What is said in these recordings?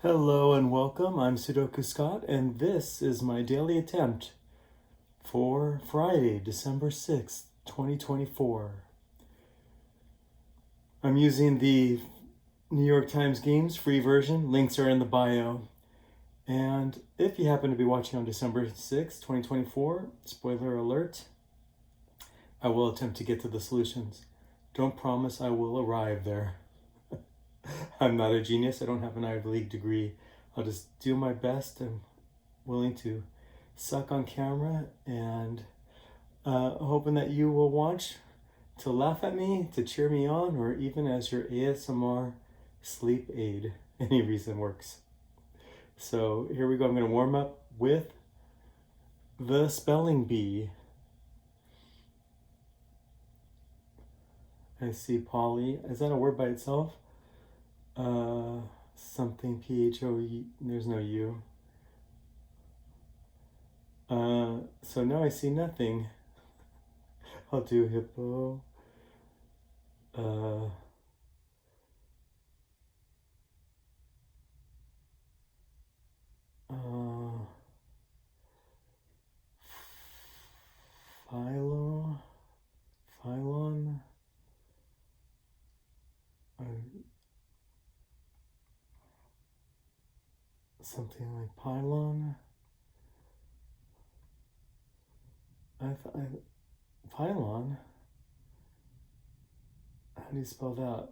Hello and welcome. I'm Sudoku Scott, and this is my daily attempt for Friday, December 6th, 2024. I'm using the New York Times Games free version. Links are in the bio. And if you happen to be watching on December 6th, 2024, spoiler alert, I will attempt to get to the solutions. Don't promise I will arrive there. I'm not a genius. I don't have an Ivy League degree. I'll just do my best. I'm willing to suck on camera and hoping that you will watch to laugh at me, to cheer me on, or even as your ASMR sleep aid. Any reason works. So here we go. I'm going to warm up with the spelling bee. I see Polly. Is that a word by itself? Something P-H-O-E. There's no U. So now I see nothing. I'll do hippo. Phylon. Something like pylon. Pylon? How do you spell that?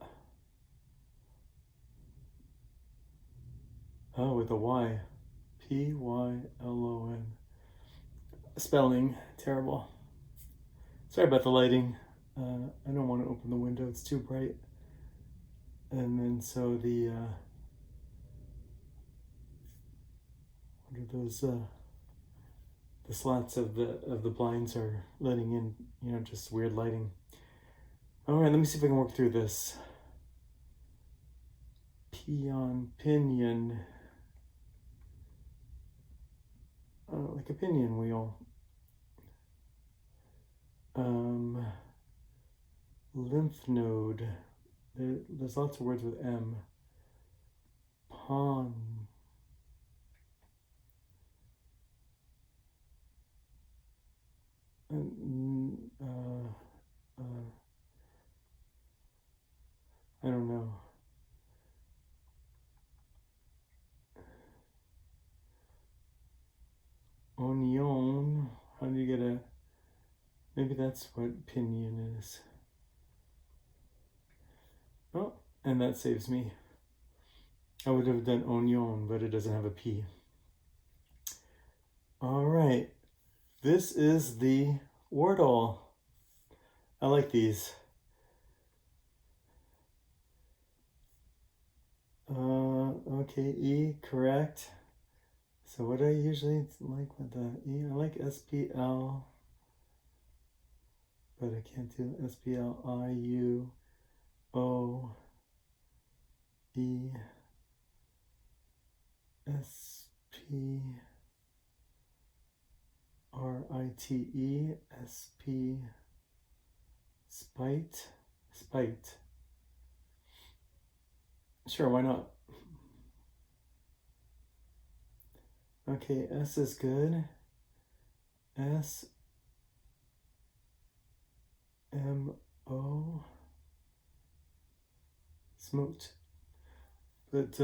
Oh, with a Y. P-Y-L-O-N. Spelling, terrible. Sorry about the lighting. I don't want to open the window, it's too bright. And then so the, what are those, the slats of the blinds are letting in, just weird lighting. All right, let me see if I can work through this. Pinion. Like a pinion wheel. Lymph node. There's lots of words with M. Pawn. I don't know. Onion. How do you get a... Maybe that's what pinion is. Oh, and that saves me. I would have done onion, but it doesn't have a P. All right. This is the Wordle. I like these. Okay, E, correct. So what do I usually like with the E? I like SPL, but I can't do SPLIUOE, SPRITE, SP, spite. Sure, why not? Okay, S is good. SMO, smoked. But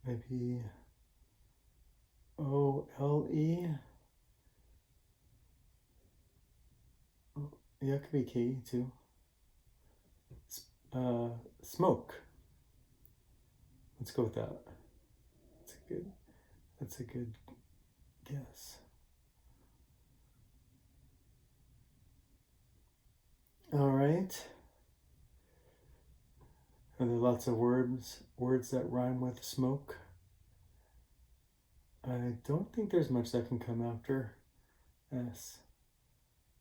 maybe OLE. Yeah, it could be K too. Smoke. Let's go with that. That's a good guess. All right. Are there lots of words that rhyme with smoke? I don't think there's much that can come after S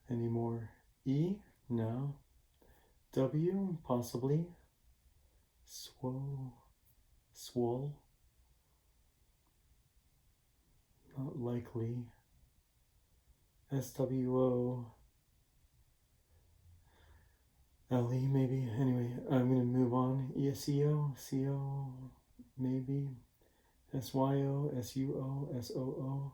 anymore. E? No. W? Possibly. Swole. likely. SWOLE maybe. Anyway, I'm going to move on. ESEO, CO maybe. SYO, SUO, SOO.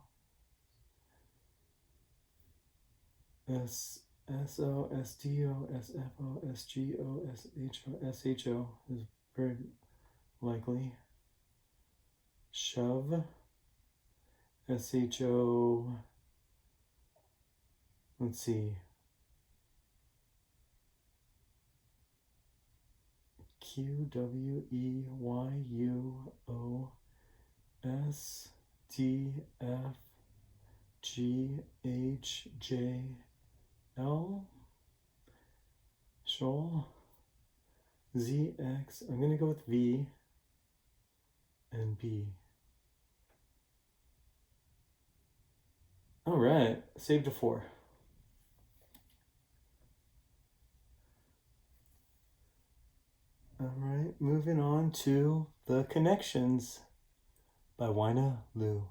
SO, SDO, SFO, SGO, SHO, SHO is very likely. Shove, SHO, let's see. QWEYUOSDFGHJL. Shoal. ZX. I'm going to go with V and B. All right, saved to 4. All right, moving on to The Connections by Wina Liu.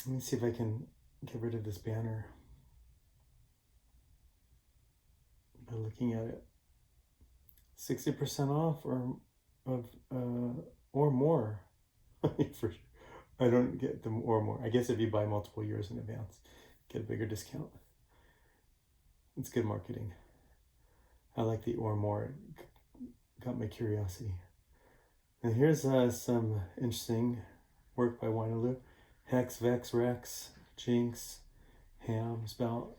Let me see if I can get rid of this banner by looking at it. 60% off or more. For sure. I don't get them or more. I guess if you buy multiple years in advance, get a bigger discount. It's good marketing. I like the or more. It got my curiosity. And here's some interesting work by Wina Liu. Hex, Vex, Rex, Jinx, Ham, Spout,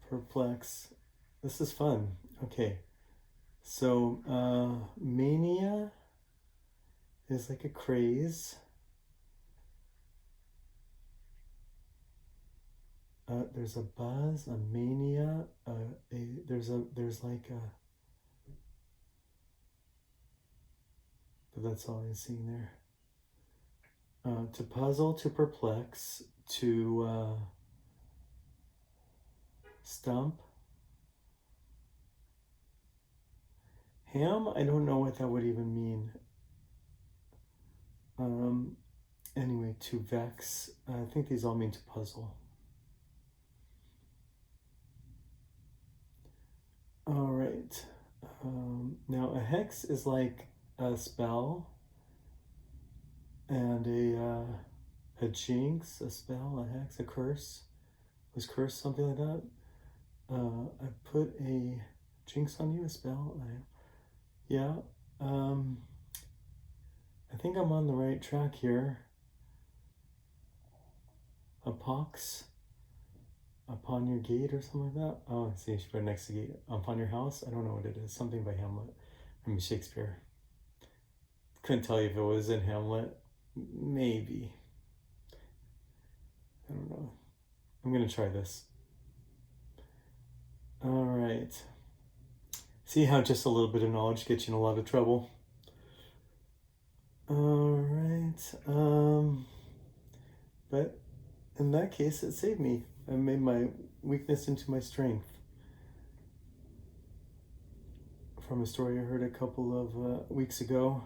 Perplex. This is fun. Okay. So, mania is like a craze. There's a buzz, a mania, there's like a, but that's all I'm seeing there. To puzzle, to perplex, to stump. Ham, I don't know what that would even mean. Anyway, to vex, I think these all mean to puzzle. All right. Now a hex is like a spell, and a jinx, a spell, a hex, a curse. Was curse something like that? I put a jinx on you, a spell. Yeah. I think I'm on the right track here. A pox upon your gate or something like that. Oh, I see. I should put it next to gate. Upon your house. I don't know what it is. Something by Hamlet. I mean Shakespeare. Couldn't tell you if it was in Hamlet. Maybe. I don't know. I'm gonna try this. All right. See how just a little bit of knowledge gets you in a lot of trouble. All right. But in that case, it saved me. I made my weakness into my strength. From a story I heard a couple of weeks ago.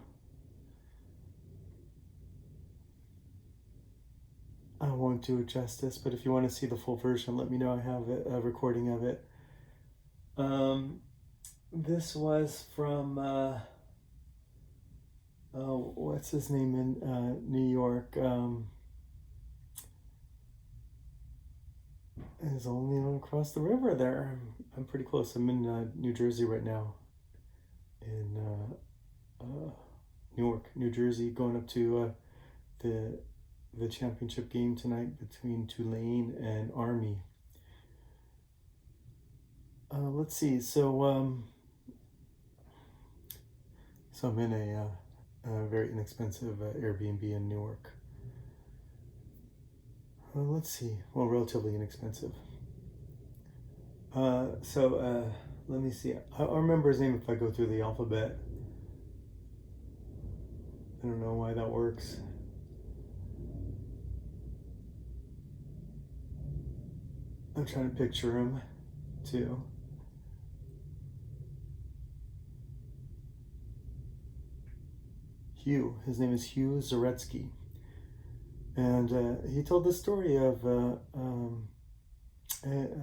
I won't do it justice, but if you want to see the full version, let me know. I have a recording of it. This was from, what's his name in New York? Is only across the river there. I'm pretty close. I'm in New Jersey right now. In Newark, New Jersey, going up to the championship game tonight between Tulane and Army. Let's see. So I'm in a very inexpensive Airbnb in Newark. Let's see. Well, relatively inexpensive. Let me see. I'll remember his name if I go through the alphabet. I don't know why that works. I'm trying to picture him too. Hugh. His name is Hugh Zaretsky. And he told the story of a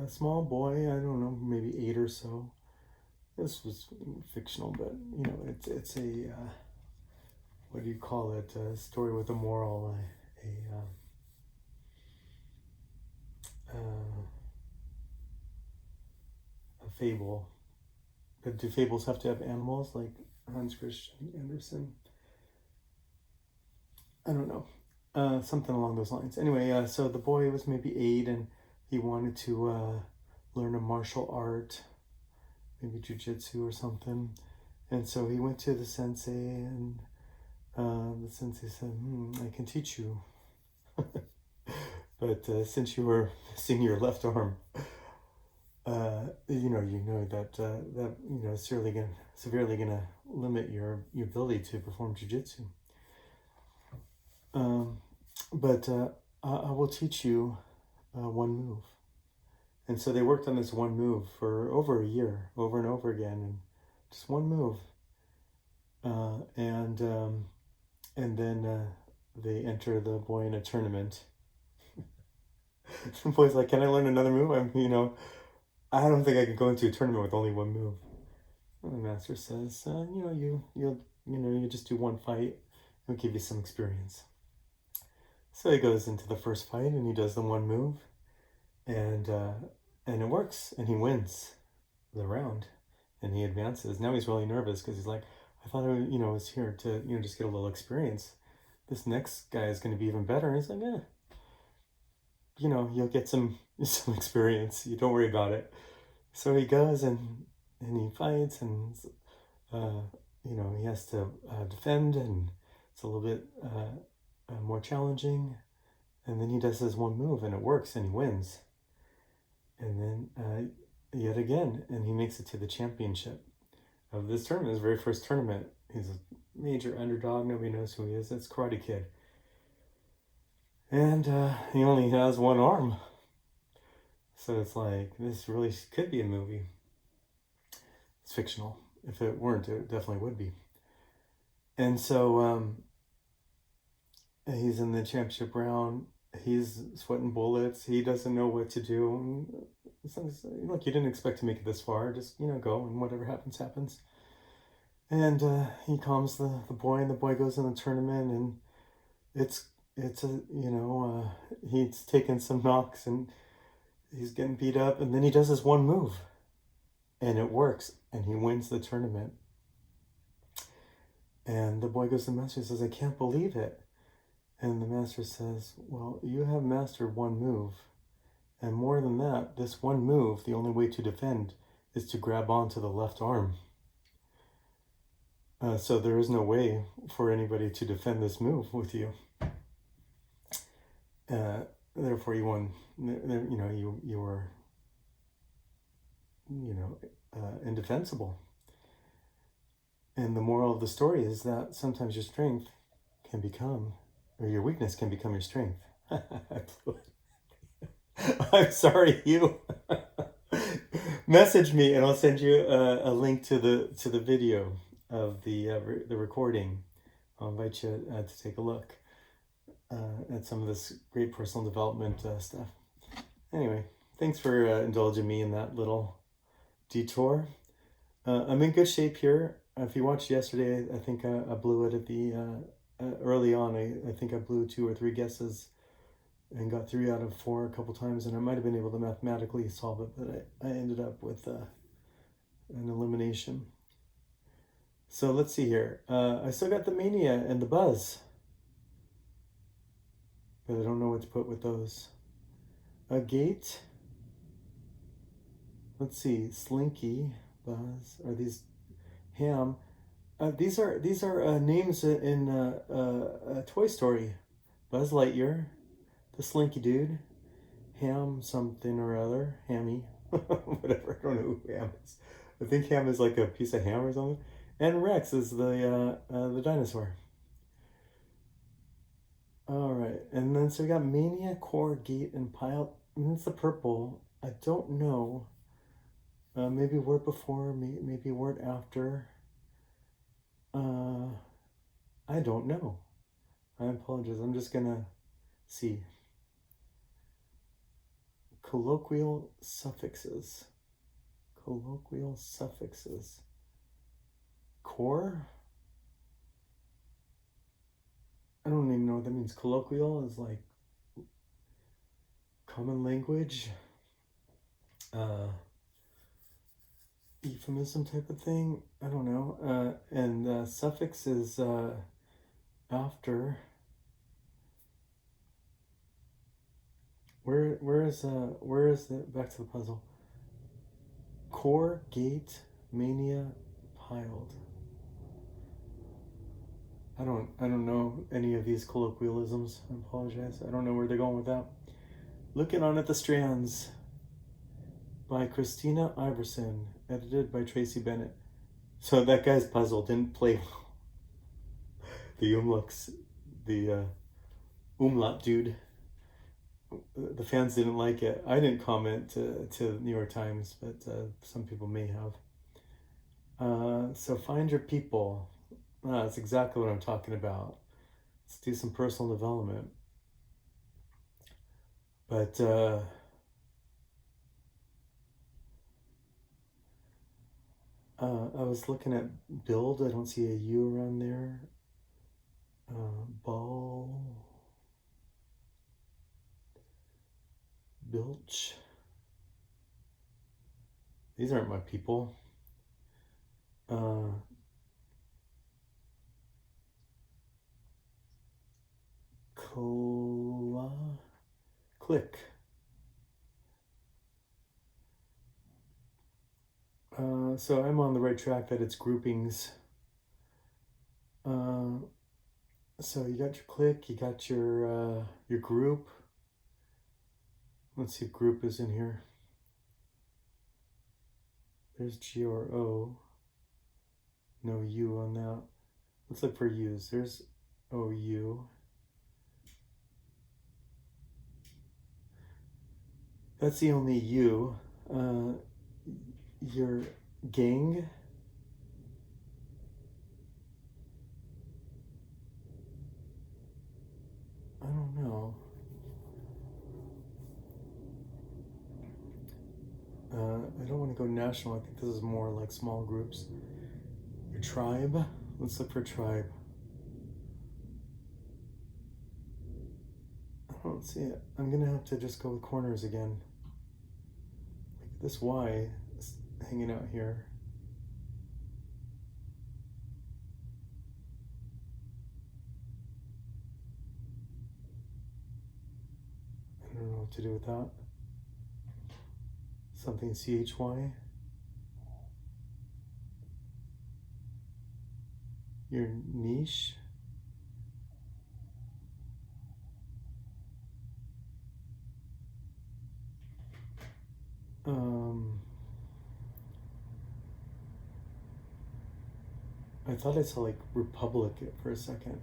small boy, I don't know, maybe 8 or so. This was fictional, but you know, it's a what do you call it? A story with a moral, a fable. But do fables have to have animals like Hans Christian Andersen? I don't know. Something along those lines. Anyway, so the boy was maybe 8 and he wanted to learn a martial art, maybe jujitsu or something. And so he went to the sensei and the sensei said, I can teach you. But since you were missing your left arm, you know that that is severely gonna limit your ability to perform jujitsu. But I will teach you one move. And so they worked on this one move for over a year, over and over again, and just one move. And then they enter the boy in a tournament. The boy's like, "Can I learn another move? I don't think I could go into a tournament with only one move." And the master says, you just do one fight. It'll give you some experience. So he goes into the first fight and he does the one move, and it works, and he wins the round, and he advances. Now he's really nervous because he's like, I thought I was here to just get a little experience. This next guy is going to be even better. And he's like, you'll get some experience. You don't worry about it. So he goes and he fights, and he has to defend, and it's a little bit more challenging. And then he does his one move, and it works, and he wins. And then yet again, and he makes it to the championship of this tournament, his very first tournament. He's a major underdog. Nobody knows who he is. It's Karate Kid. And he only has one arm. So it's like, this really could be a movie. It's fictional. If it weren't, it definitely would be. And so he's in the championship round. He's sweating bullets. He doesn't know what to do. Look, you didn't expect to make it this far. Just, go, and whatever happens, happens. And he calms the boy, and the boy goes in the tournament, and he's taking some knocks, and he's getting beat up, and then he does his one move, and it works, and he wins the tournament. And the boy goes to the master and says, I can't believe it. And the master says, well, you have mastered one move. And more than that, this one move, the only way to defend is to grab onto the left arm. So there is no way for anybody to defend this move with you. Therefore, you won. You were, indefensible. And the moral of the story is that sometimes your strength can become, or your weakness can become your strength. I'm sorry, you. Message me, and I'll send you a link to the video of the recording. I'll invite you to take a look at some of this great personal development stuff. Anyway, thanks for indulging me in that little detour. I'm in good shape here. If you watched yesterday, I think I blew it at the early on. I think I blew 2 or 3 guesses and got 3 out of 4 a couple times, and I might have been able to mathematically solve it, but I ended up with an elimination. So let's see here. I still got the mania and the buzz, but I don't know what to put with those. A gate. Let's see. Slinky, buzz. Are these ham? These are names in Toy Story. Buzz Lightyear, the Slinky dude, Ham something or other, Hammy, whatever. I don't know who Ham is. I think Ham is like a piece of ham or something. And Rex is the dinosaur. All right, and then so we got Mania, Core, Gate, and Pile. It's the purple. I don't know. Maybe word before, maybe word after. I don't know. I apologize. I'm just gonna see. Colloquial suffixes. Colloquial suffixes. Core? I don't even know what that means. Colloquial is like common language, euphemism type of thing. I don't know. And suffix is after. Where is the back to the puzzle? Core, gate, mania, piled. I don't know any of these colloquialisms. I apologize. I don't know where they're going with that. Looking on at the Strands by Christina Iverson, edited by Tracy Bennett. So that guy's puzzle didn't play well. The umlaut dude. The fans didn't like it. I didn't comment to the New York Times, but some people may have. So find your people. That's exactly what I'm talking about. Let's do some personal development. But I was looking at build. I don't see a U around there. Ball. Bilch. These aren't my people. Click. So I'm on the right track that it's groupings. So you got your click, you got your group. Let's see if group is in here. There's G or O. No U on that. Let's look for U's. There's OU. That's the only U. Your gang. I don't know. I don't want to go national. I think this is more like small groups. Your tribe. Let's look for tribe. I don't see it. I'm gonna have to just go with corners again. Like this Y is hanging out here. I don't know what to do with that. Something CHY. Your niche. I thought I saw like Republic for a second.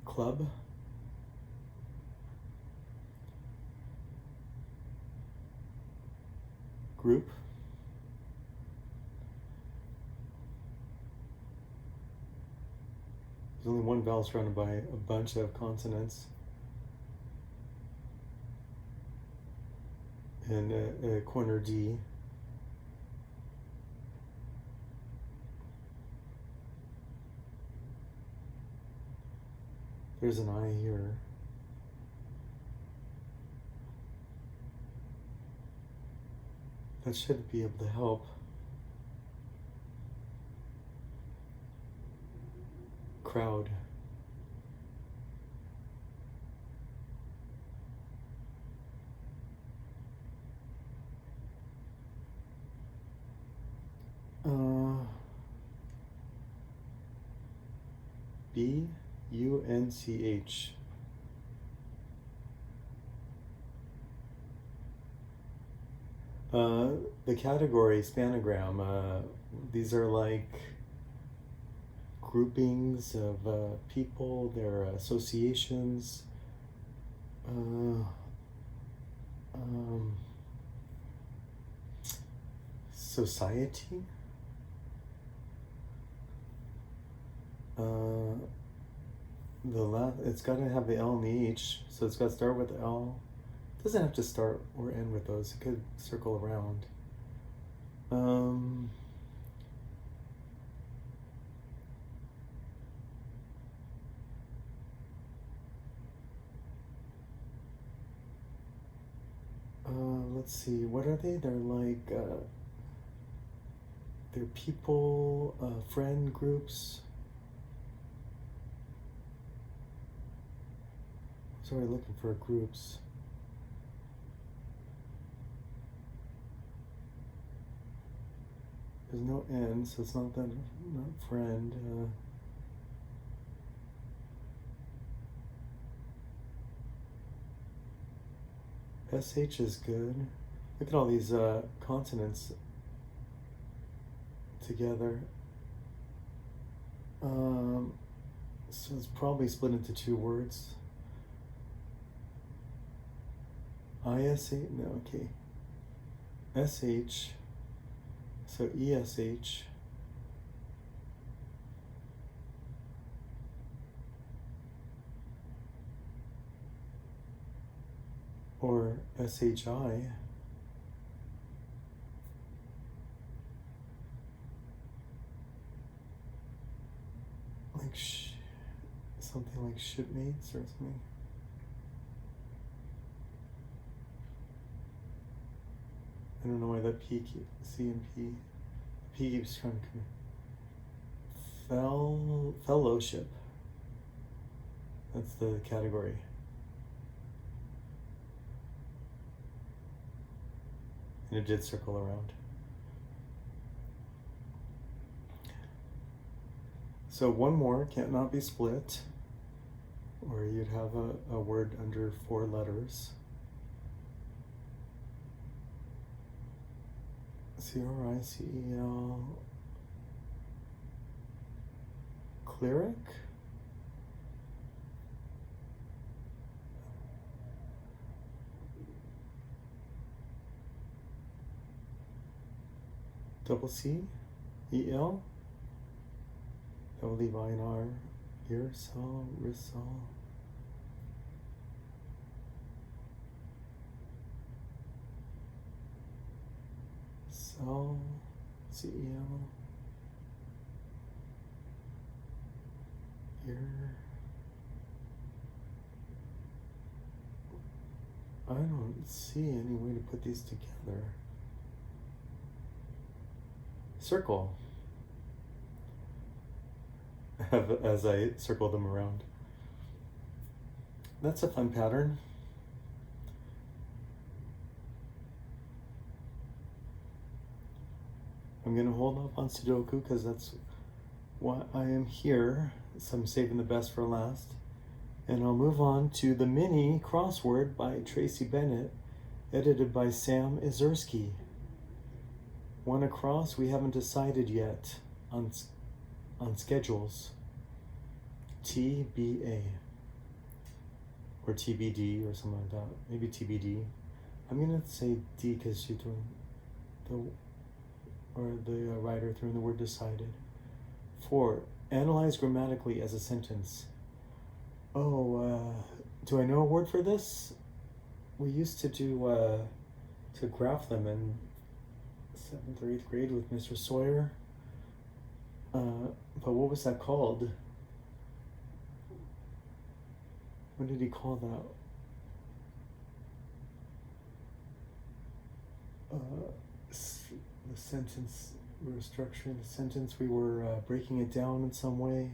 Club. Group. There's only one vowel surrounded by a bunch of consonants. And a corner D. There's an I here. That should be able to help. Crowd. BUNCH. The category spanogram. These are like groupings of people, their associations. Society. It's got to have the L and the H, so it's got to start with L. It doesn't have to start or end with those. It could circle around. Let's see, what are they? They're like, they're people, friend groups. Sorry, looking for groups. There's no N, so it's not that, not friend. SH is good. Look at all these consonants together. So it's probably split into two words. ISH, no, okay. SH, so ESH. Or SHI. Like something like shipmates or something. I don't know why that C and P keeps trying to come. Fellowship. That's the category. And it did circle around. So one more can't not be split, or you'd have a word under 4 letters. CRICEL. Cleric? Double C, EL, double leave I and R, Earsol, Risol. Cell, CEL, ear. I don't see any way to put these together. Circle, as I circle them around. That's a fun pattern. I'm going to hold off on Sudoku because that's why I am here. So I'm saving the best for last. And I'll move on to the Mini Crossword by Tracy Bennett, edited by Sam Izursky. One across, we haven't decided yet on schedules. TBA. Or TBD or something like that. Maybe TBD. I'm going to say D because she threw the writer threw in the word decided. 4. Analyze grammatically as a sentence. Oh, do I know a word for this? We used to do, to graph them in 7th or 8th grade with Mr. Sawyer. But what was that called? What did he call that? The sentence, we were structuring the sentence, we were breaking it down in some way.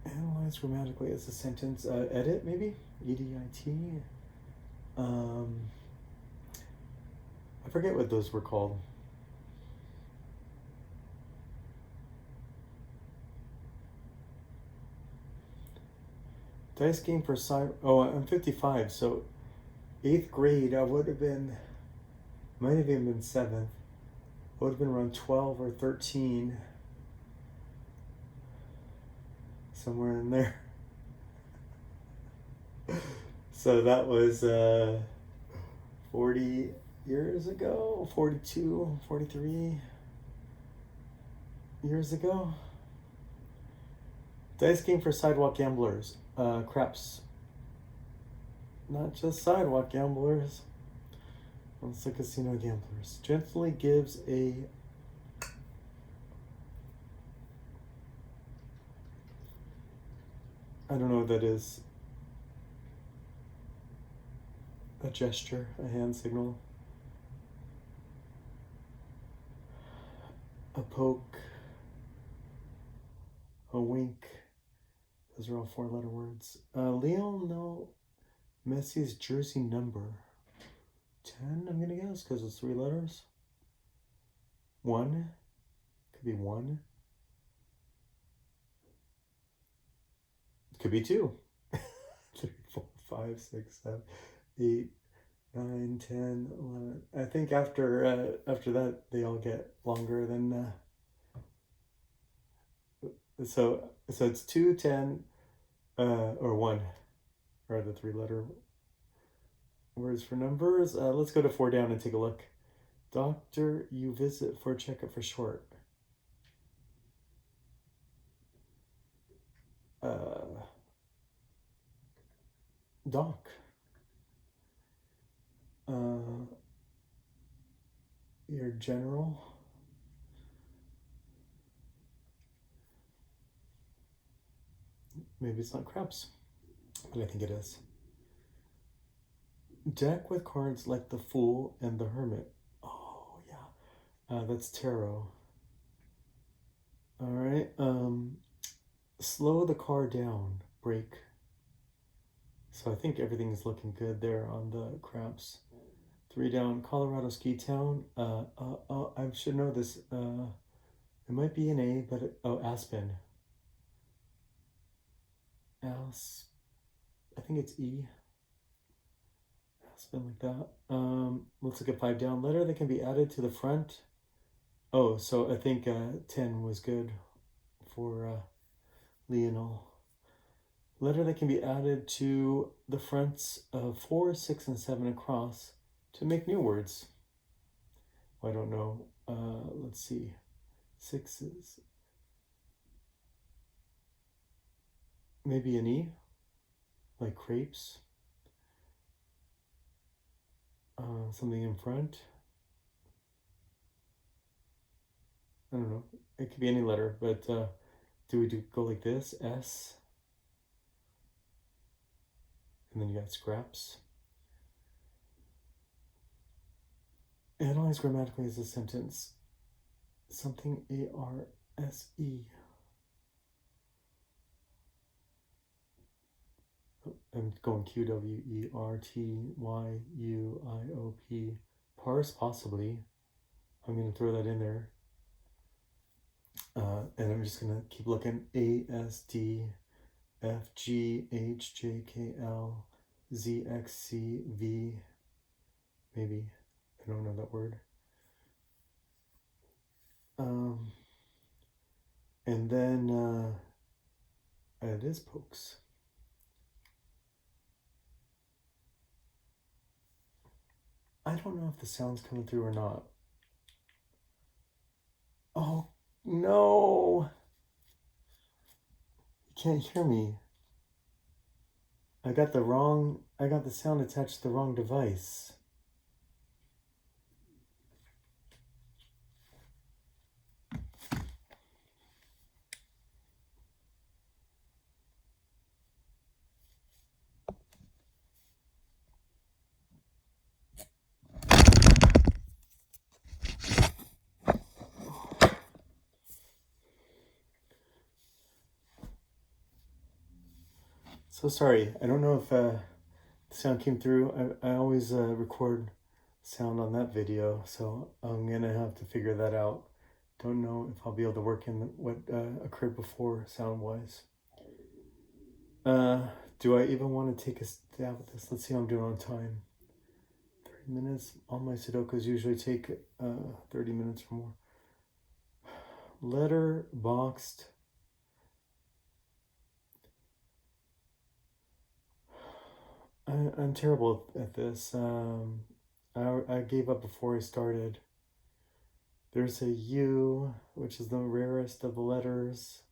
Analyze grammatically as a sentence. Edit, maybe? EDIT? I forget what those were called. Dice game for I'm 55, so 8th grade, I would have been, might have even been 7th. I would have been around 12 or 13. Somewhere in there. So that was 40, years ago, 42, 43 years ago. Dice game for sidewalk gamblers. Craps. Not just sidewalk gamblers. Also casino gamblers. Gently gives a I don't know what that is. A gesture, a hand signal. A poke. A wink. Those are all 4-letter words. Lionel Messi's jersey number. 10, I'm gonna guess, because it's 3 letters. 1. Could be 1. Could be 2. 3, 4, 5, 6, 7, 8, 9, 10, 11. I think after that they all get longer than so it's 2, 10, or 1 are the 3-letter words for numbers. Let's go to 4 down and take a look. Doctor you visit for a checkup for short. Doc. Your general. Maybe it's not craps, but I think it is. Deck with cards like the Fool and the Hermit. Oh, yeah. That's tarot. All right. Slow the car down. Break. So I think everything is looking good there on the craps. 3 down. Colorado Ski Town. I should know this. It might be an A, but Aspen. I think it's E. Aspen, like that. Let's look at 5 down. Letter that can be added to the front. Oh, so I think 10 was good for Lionel. Letter that can be added to the fronts of 4, 6, and 7 across to make new words. I don't know. Let's see. 6s. Maybe an E, like crepes. Something in front. I don't know. It could be any letter, but do we go like this? S. And then you got scraps. Analyze grammatically as a sentence. Something A-R-S-E. I'm going Q-W-E-R-T-Y-U-I-O-P. Parse, possibly. I'm going to throw that in there. And I'm just going to keep looking. A-S-D-F-G-H-J-K-L-Z-X-C-V. Maybe. I don't know that word. And then it is pokes. I don't know if the sound's coming through or not. Oh, no. You can't hear me. I got the sound attached to the wrong device. So sorry, I don't know if the sound came through. I always record sound on that video, so I'm gonna have to figure that out. Don't know if I'll be able to work in what occurred before sound-wise. Do I even want to take a stab at this? Let's see how I'm doing on time. 30 minutes. All my Sudokus usually take 30 minutes or more. Letter boxed. I'm terrible at this. I gave up before I started. There's a U, which is the rarest of the letters.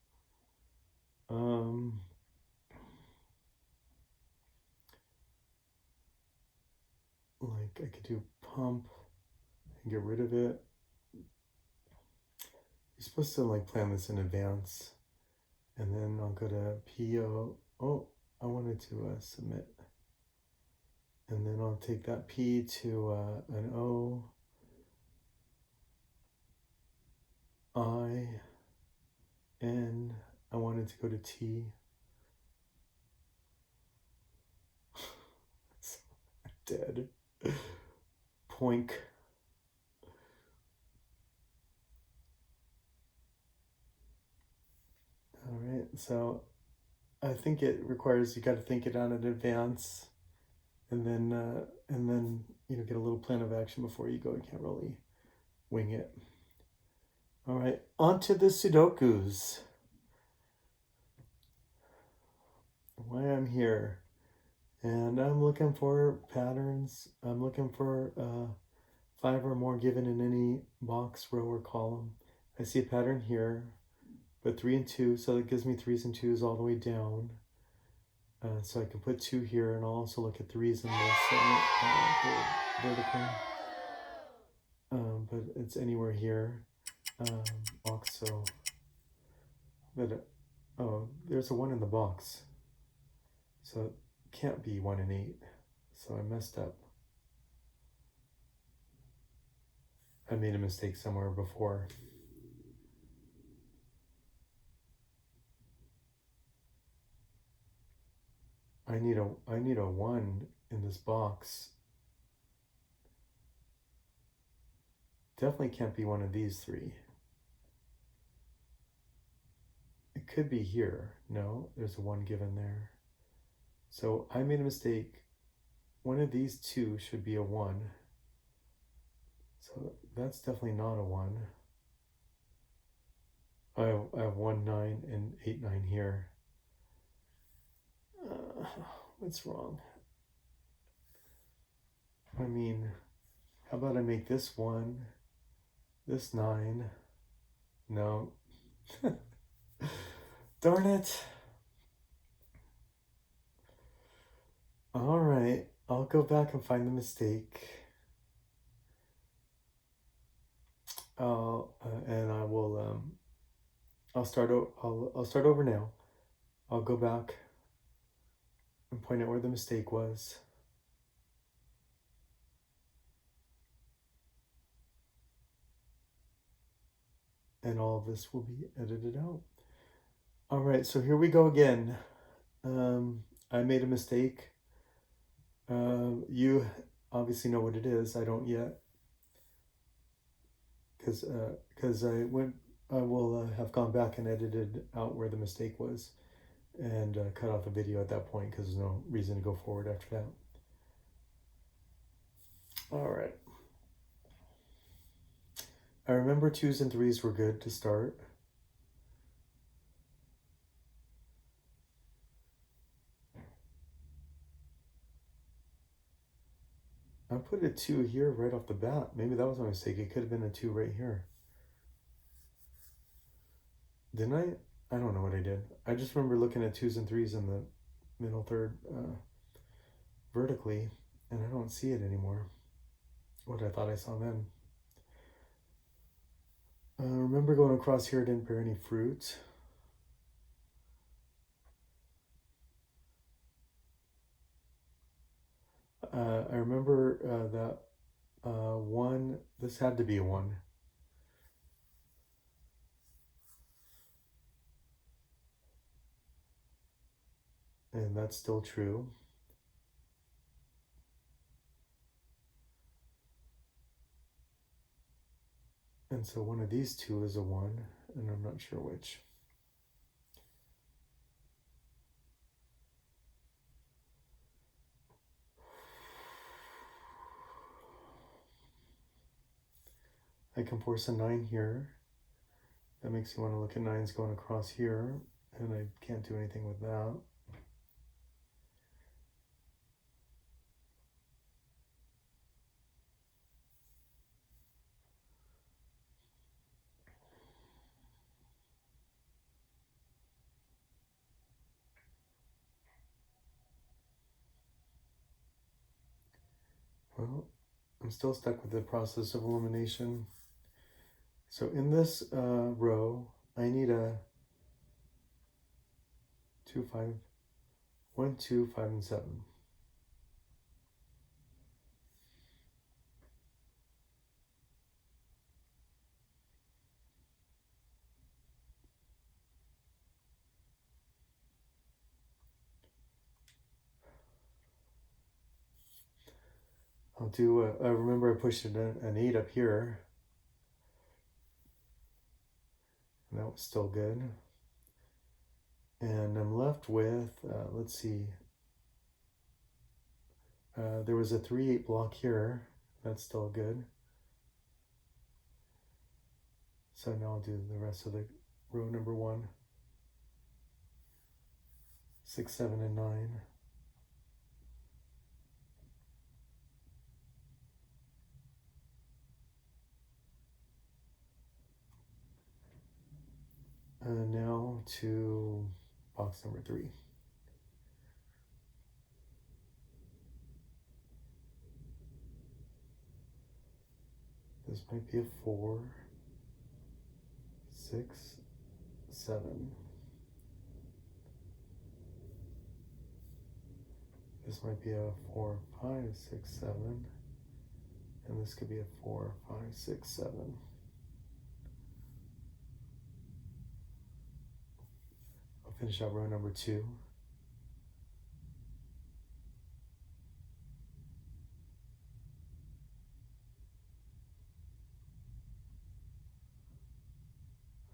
Like I could do pump and get rid of it. You're supposed to like plan this in advance. And then I'll go to PO. Oh, I wanted to submit. And then I'll take that P to an O. I, N, I wanted to go to T. Dead. Poink. All right, so I think it requires you got to think it out in advance, and then you know get a little plan of action before you go. You can't really wing it. All right, on to the Sudokus. Why I'm here, and I'm looking for patterns. I'm looking for 5 or more given in any box, row, or column. I see a pattern here, but 3 and 2, so it gives me 3s and 2s all the way down. So I can put 2 here, and I'll also look at 3s in this vertical. But it's anywhere here. Box, so. But, oh, there's a 1 in the box. So it can't be 1 and 8. So I messed up. I made a mistake somewhere before. I need a 1 in this box. Definitely can't be one of these 3. It could be here. No, there's a 1 given there. So I made a mistake. One of these 2 should be a 1. So that's definitely not a 1. I have 1, 9, and 8, 9 here. What's wrong? I mean, how about I make this 1, this 9? No. Darn it. All right, I'll go back and find the mistake. And I will. I'll start over now. I'll go back and point out where the mistake was. And all of this will be edited out. All right, so here we go again. I made a mistake. You obviously know what it is. I don't yet. Because I will have gone back and edited out where the mistake was and cut off the video at that point because there's no reason to go forward after that. All right. I remember 2s and 3s were good to start. I put a 2 here right off the bat. Maybe that was my mistake. It could have been a 2 right here. Didn't I? I don't know what I did. I just remember looking at 2s and 3s in the middle third vertically, and I don't see it anymore. What I thought I saw then. Remember going across here, didn't bear any fruit. I remember that 1, this had to be a 1. And that's still true. And so one of these 2 is a 1, and I'm not sure which. I can force a 9 here. That makes you want to look at 9s going across here, and I can't do anything with that. Well, I'm still stuck with the process of elimination. So in this row, I need a 2, 5, 1, 2, 5, and 7. I'll do, remember I pushed an 8 up here. And that was still good. And I'm left with, let's see, there was a 3-8 block here. That's still good. So now I'll do the rest of the row number 1. 6, 7, and 9. And now to box number 3. This might be a 4, 6, 7. This might be a 4, 5, 6, 7. And this could be a 4, 5, 6, 7. I'll finish out row number 2.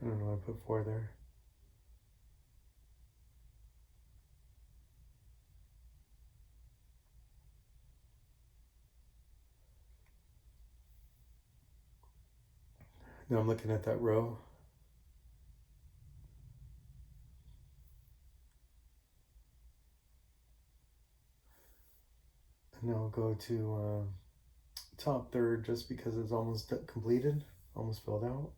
I don't know why I put 4 there. Now I'm looking at that row. And now I'll go to top third just because it's almost completed, almost filled out.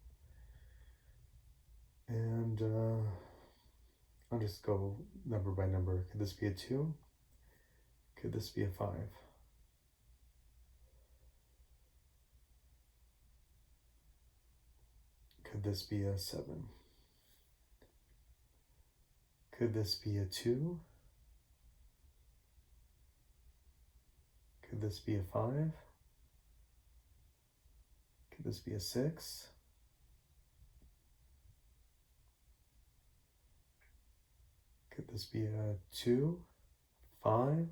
And I'll just go number by number. Could this be a 2? Could this be a 5? Could this be a 7? Could this be a 2? Could this be a 5? Could this be a 6? Could this be a 2, 5,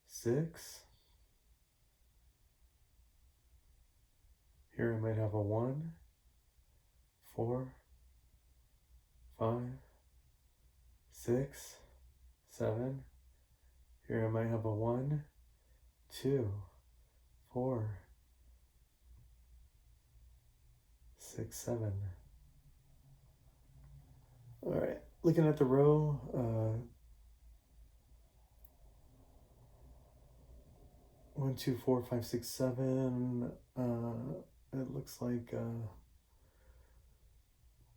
6? Here I might have a 1, 4, 5, 6, 7. Here I might have a 1, 2, 4, 6, 7. All right, looking at the row, 1, 2, 4, 5, 6, 7. It looks like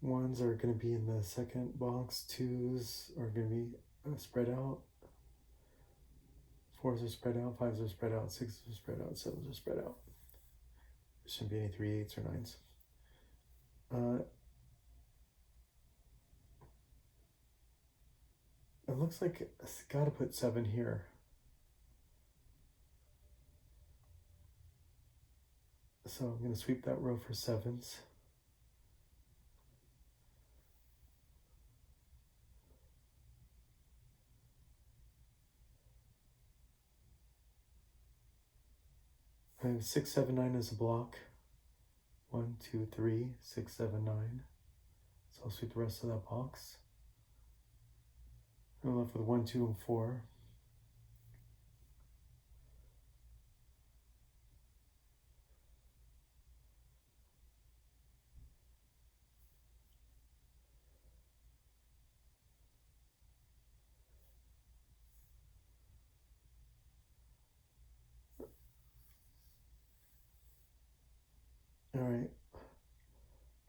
1s are going to be in the second box. 2s are going to be spread out. 4s are spread out. 5s are spread out. 6s are spread out. 7s are spread out. There shouldn't be any 3, 8s or 9s. It looks like it's got to put 7 here. So I'm going to sweep that row for 7s. I have 6, 7, 9 as a block. 1, 2, 3, 6, 7, 9. So I'll sweep the rest of that box. I'm left with 1, 2, and 4. All right,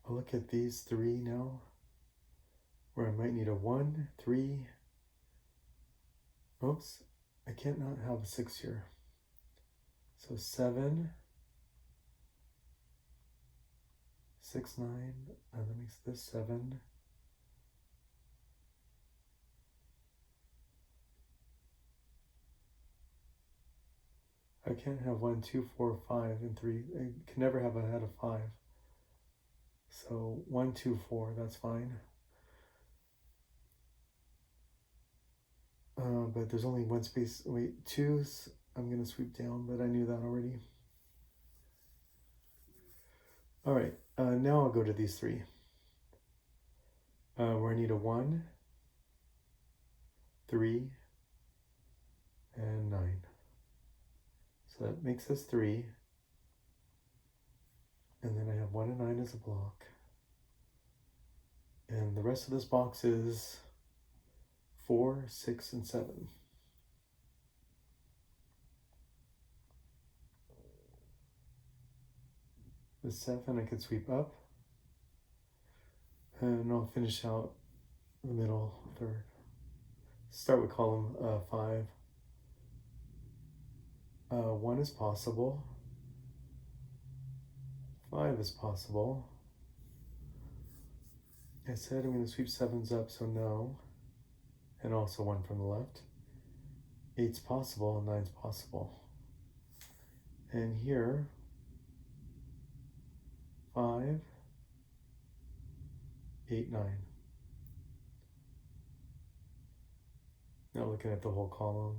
I'll look at these 3 now, where I might need a 1, 3. Oops, I can't not have a 6 here. So 7, 6, 9, and that makes this 7. I can't have 1, 2, 4, 5, and 3. I can never have ahead of 5. So 1, 2, 4, that's fine. But there's only one space. Wait, 2's I'm going to sweep down, but I knew that already. All right, now I'll go to these 3. Where I need a 1, 3, and 9. So that makes us 3. And then I have 1 and 9 as a block. And the rest of this box is 4, 6, and 7. The 7 I could sweep up. And I'll finish out the middle third. Start with column 5. 1 is possible. 5 is possible. I said I'm going to sweep 7s up, so no. And also 1 from the left. 8's possible, 9's possible. And here, 5, 8, 9. Now looking at the whole column.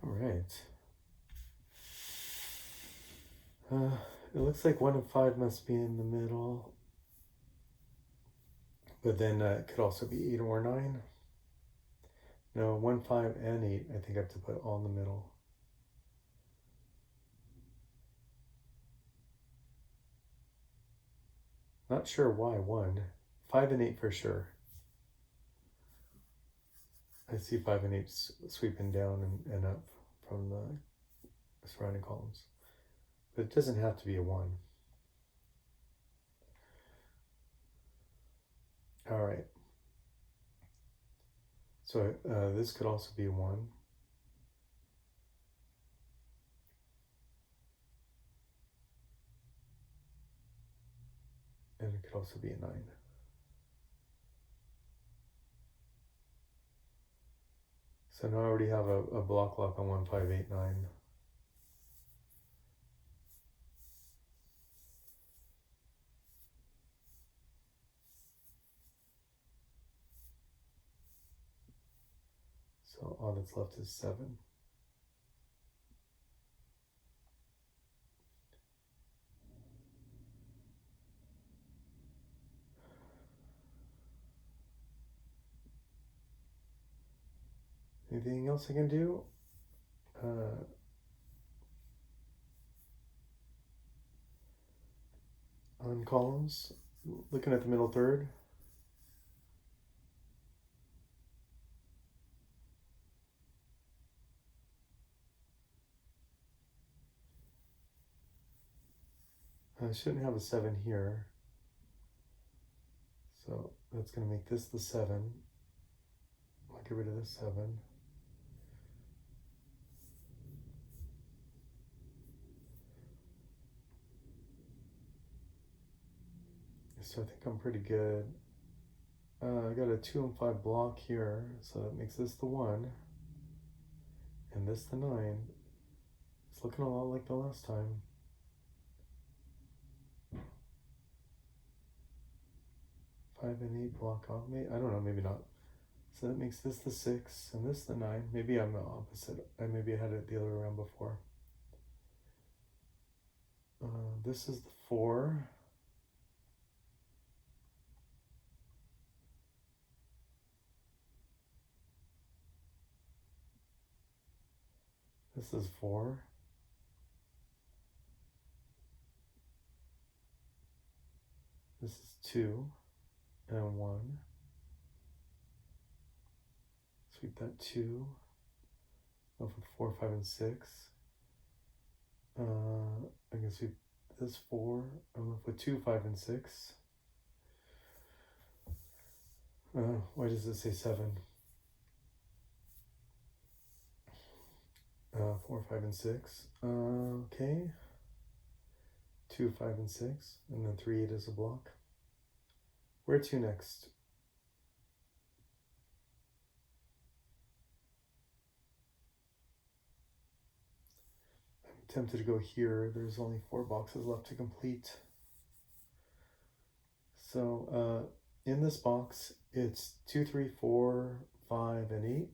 All right. It looks like 1 and 5 must be in the middle. But then it could also be 8 or 9. No, 1, 5, and 8, I think I have to put all in the middle. Not sure why 1. 5 and 8 for sure. I see 5 and 8 sweeping down and up from the surrounding columns. But it doesn't have to be a 1. All right. So this could also be a 1. And it could also be a 9. So now I already have a block lock on 1, 5, 8, 9. So all that's left is 7. Anything else I can do? On columns, looking at the middle third. I shouldn't have a 7 here. So that's going to make this the 7. I'll get rid of this 7. So I think I'm pretty good. I got a 2 and 5 block here, so that makes this the 1. And this the 9. It's looking a lot like the last time. Five and 8 block off. I don't know, maybe not. So that makes this the 6 and this the 9. Maybe I'm the opposite. Maybe I had it the other way around before. This is the 4. This is 4. This is 2 and 1. sweep that 2. Left with 4, 5, and 6. I can sweep this 4. I'm left with 2, 5, and 6. Why does it say 7? 4, 5, and 6. Okay. 2, 5, and 6. And then 3, 8 is a block. Where to next? I'm tempted to go here. There's only 4 boxes left to complete. So in this box, it's 2, 3, 4, 5, and 8.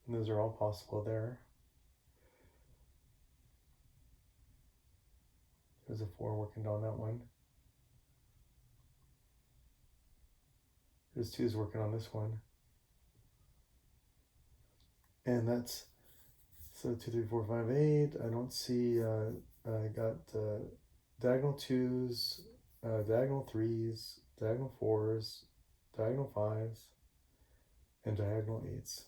And those are all possible there. There's a 4 working on that one. There's 2's working on this one. And that's, so 2, 3, 4, 5, 8. I don't see, I got diagonal 2's, diagonal 3's, diagonal 4's, diagonal 5's, and diagonal 8's.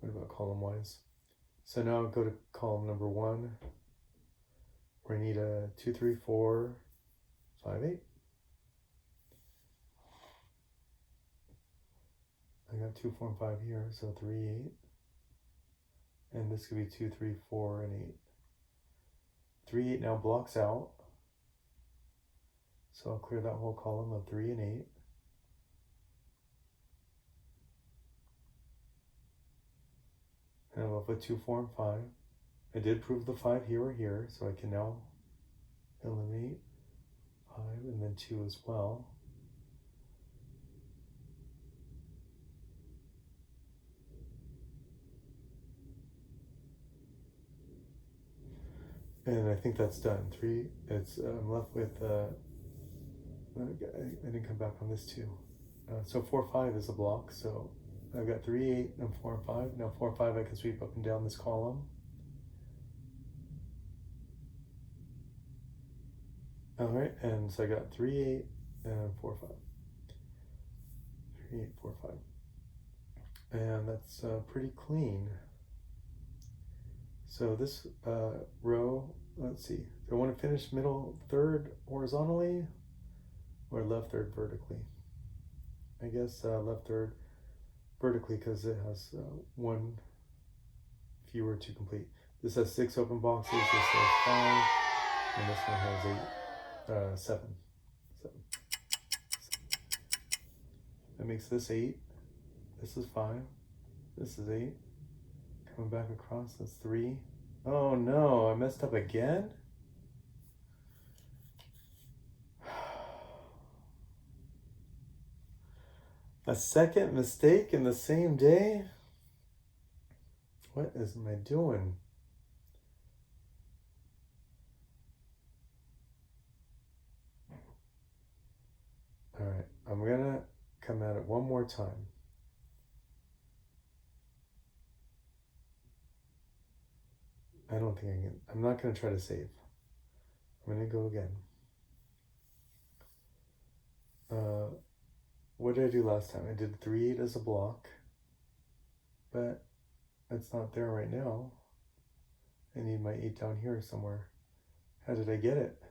What about column wise? So now I'll go to column number 1, where I need a 2, 3, 4, 5, 8. I got 2, 4, and 5 here, so 3, 8. And this could be 2, 3, 4, and 8. 3, 8 now blocks out. So I'll clear that whole column of 3 and 8. And I'm left with 2, 4, and 5. I did prove the 5 here or here, so I can now eliminate 5 and then 2 as well. And I think that's done. 3, I'm left with, I didn't come back on this 2. So 4, 5 is a block, so I've got 3, 8, and 4, and 5. Now 4, 5 I can sweep up and down this column. All right, and so I got 3, 8, and 4, 5. 3, 8, 4, 5. And that's pretty clean. So this row, let's see, do I want to finish middle third horizontally or left third vertically? I guess left third vertically because it has 1 fewer to complete. This has 6 open boxes, this has 5, and this one has 7. That makes this 8, this is 5, this is 8. Coming back across, that's 3. Oh no, I messed up again? A second mistake in the same day? What am I doing? All right, I'm gonna come at it one more time. I don't think I can. I'm not going to try to save. I'm going to go again. What did I do last time? I did 3, 8 as a block, but it's not there right now. I need my 8 down here somewhere. How did I get it?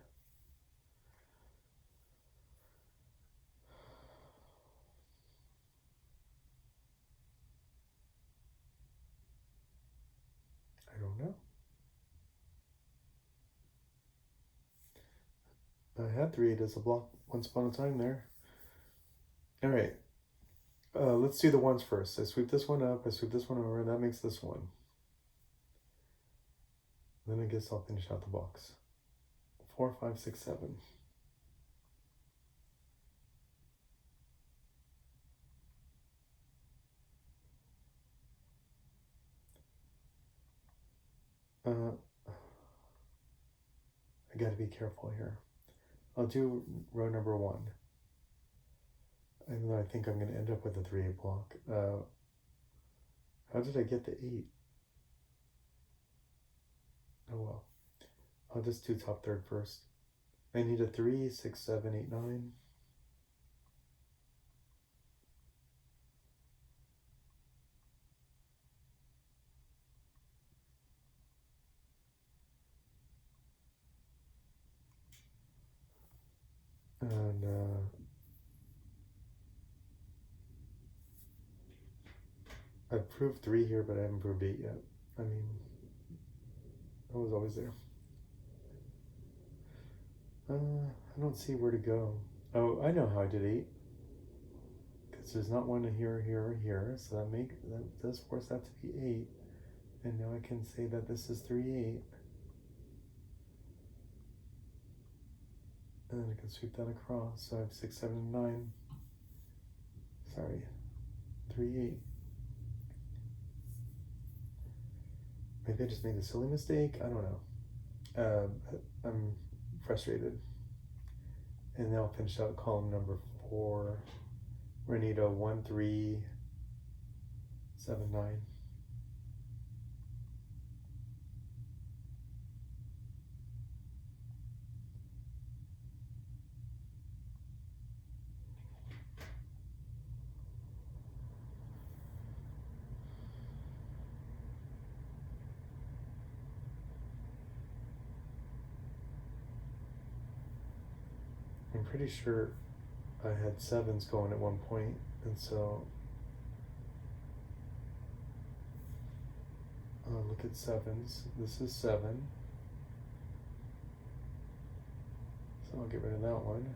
I don't know. I had 3, 8 as a block once upon a time there. All right, let's do the ones first. I sweep this one up, I sweep this one over, and that makes this one. Then I guess I'll finish out the box. 4, 5, 6, 7. I gotta be careful here. I'll do row number 1. Even though I think I'm gonna end up with a 3, 8 block. How did I get the 8? I'll just do top third first. I need a 3, 6, 7, 8, 9. And I've proved 3 here, but I haven't proved 8 yet. I mean, I was always there. I don't see where to go. Oh, I know how I did 8. Because there's not one here, here, or here. So that does force that to be 8. And now I can say that this is 3, 8. And then I can sweep that across. So I have 6, 7, 9. Sorry, 3, 8. Maybe I just made a silly mistake. I don't know. I'm frustrated. And now I'll finish out column number 4. We're gonna need a 1, 3, 7, 9. I'm pretty sure I had 7s going at one point, and so look at 7s. This is 7, so I'll get rid of that one.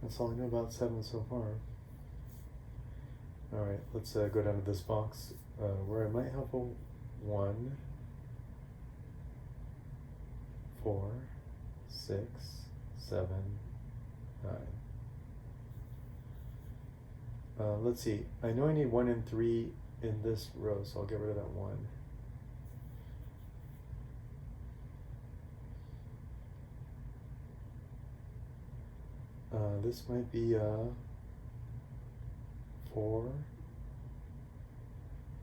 That's all I know about 7 so far. All right, let's go down to this box where I might have a 1, 4, 6, 7, 9. Let's see. I know I need 1 and 3 in this row, so I'll get rid of that 1. This might be 4,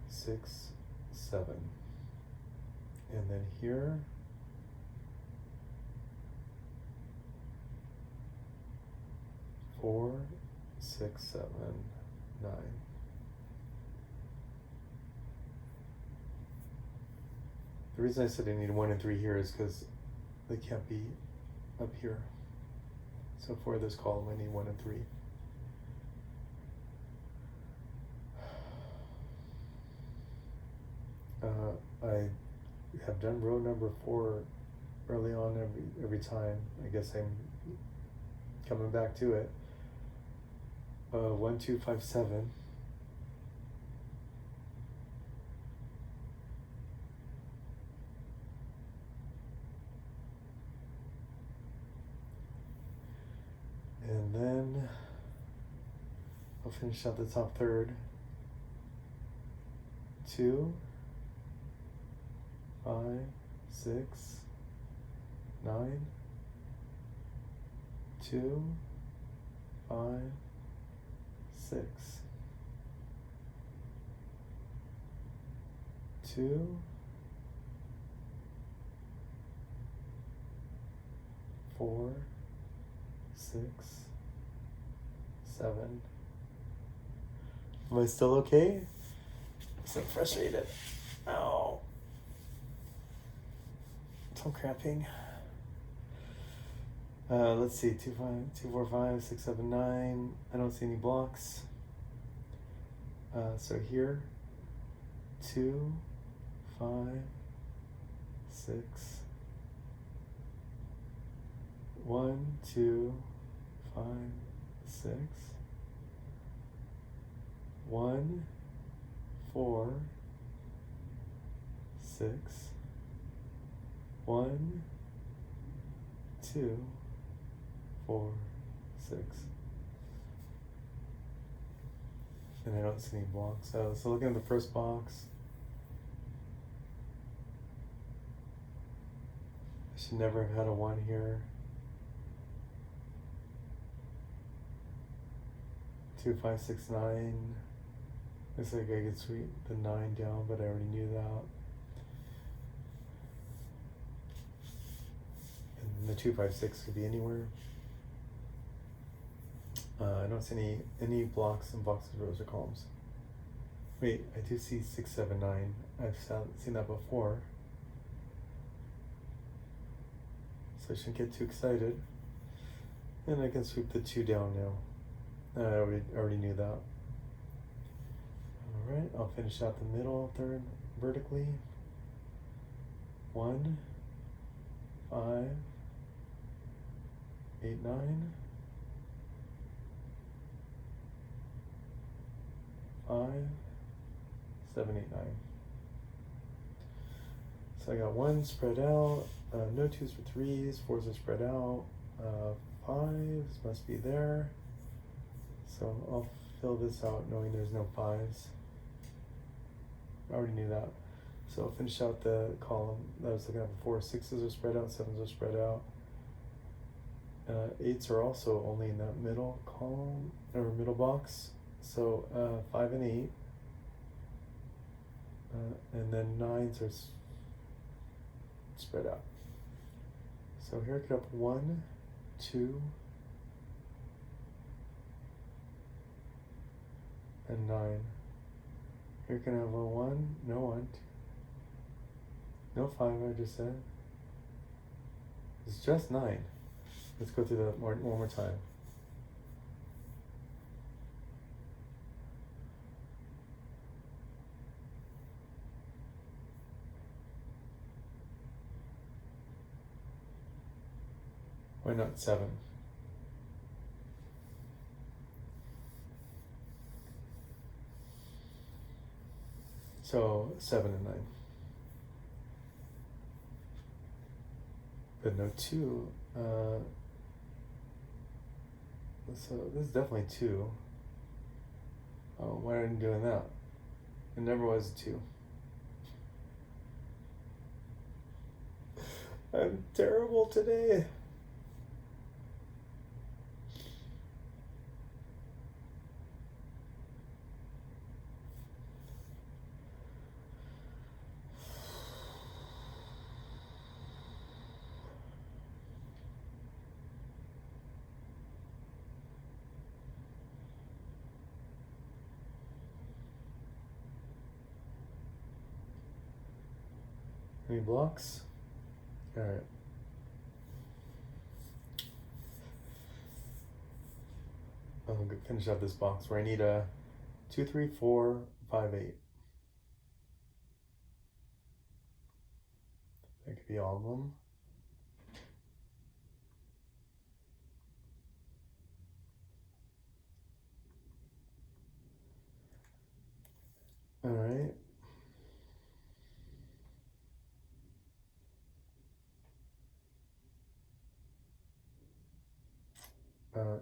6, 7. And then here, 4, 6, 7, 9. The reason I said I need 1 and 3 here is because they can't be up here. So for this column, I need 1 and 3. I have done row number 4 early on every time. I guess I'm coming back to it. 1, 2, 5, 7. And then I'll finish out the top third. 2, 5, 6, 9, 2, 5, 6, 2, 4, 6, 7. Am I still okay? I'm so frustrated. Ow. So cramping. Let's see, 2, 4, 5, 6, 7, 9. I don't see any blocks. So here, 2, 5, 6, 1, 2, 5, 6, 1, 4, 6, 1, 2, 4, 6. And I don't see any blocks. So looking at the first box, I should never have had a 1 here. 2, 5, 6, 9. Looks like I could sweep the 9 down, but I already knew that. And the 2, 5, 6 could be anywhere. I don't see any blocks in boxes, rows, or columns. Wait, I do see 6, 7, 9. I've seen that before. So I shouldn't get too excited. And I can sweep the 2 down now. I already knew that. Alright, I'll finish out the middle third vertically. 1, 5, 8, 9. 5, 7, 8, 9. So I got 1 spread out, no 2s for 3s, 4s are spread out, 5s must be there. So I'll fill this out knowing there's no 5s. I already knew that. So I'll finish out the column that I was looking at before. 6s are spread out, 7s are spread out. 8s are also only in that middle column, or middle box. So 5 and 8. And then 9s are spread out. So here I could have 1, 2, and 9. Here can I have a 1, no 1, no 5, I just said. It's just 9. Let's go through that one more time. Why not 7? So 7 and 9. But no 2. So this is definitely 2. Oh, why aren't I doing that? It never was a 2. I'm terrible today. Any blocks? All right. I'll finish out this box where I need a 2, 3, 4, 5, 8. That could be all of them. All right.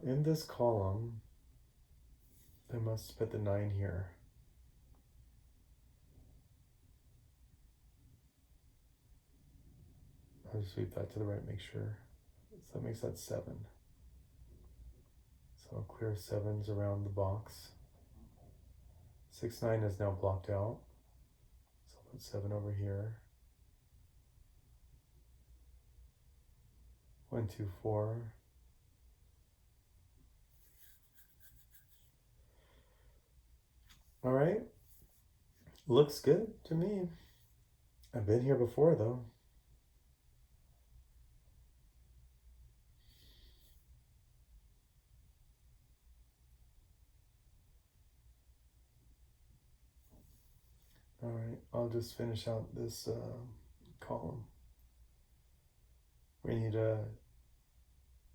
In this column, I must put the 9 here. I'll just sweep that to the right, make sure. So that makes that 7. So I'll clear 7s around the box. 6, 9 is now blocked out. So I'll put 7 over here. 1, 2, 4. All right. Looks good to me. I've been here before though. All right, I'll just finish out this column. We need a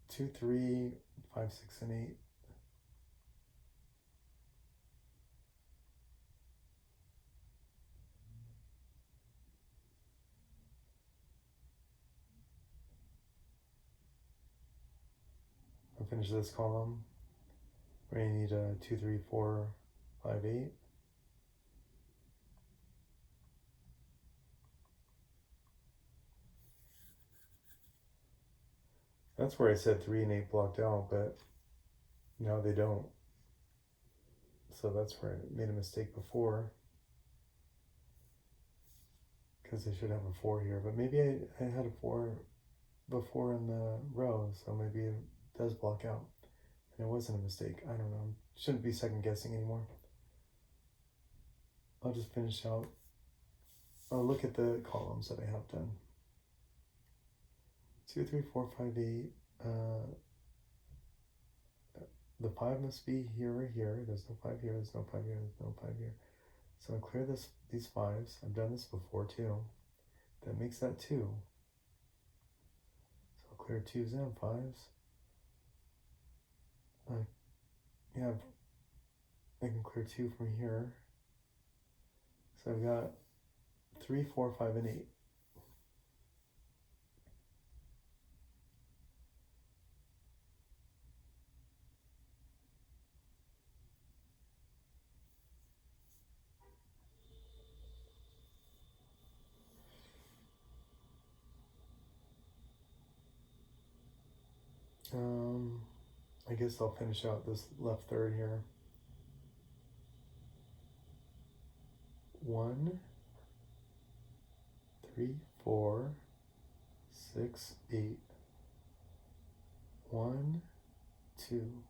2, 3, 5, 6, and 8. I'll finish this column. We need a 2, 3, 4, 5, 8. That's where I said 3 and 8 blocked out, but now they don't. So that's where I made a mistake before. Because I should have a 4 here. But maybe I had a 4 before in the row. So maybe it does block out. And it wasn't a mistake. I don't know. Shouldn't be second guessing anymore. I'll just finish out. I'll look at the columns that I have done. 2, 3, 4, 5, 8. The 5 must be here or here. There's no 5 here. There's no 5 here. There's no 5 here. So I'll clear these 5s. I've done this before too. That makes that 2. So I'll clear 2s and 5s. I can clear 2 from here. So I've got 3, 4, 5, and 8. I guess I'll finish out this left third here. 1, 3, 4, 6, 8. 1, 2,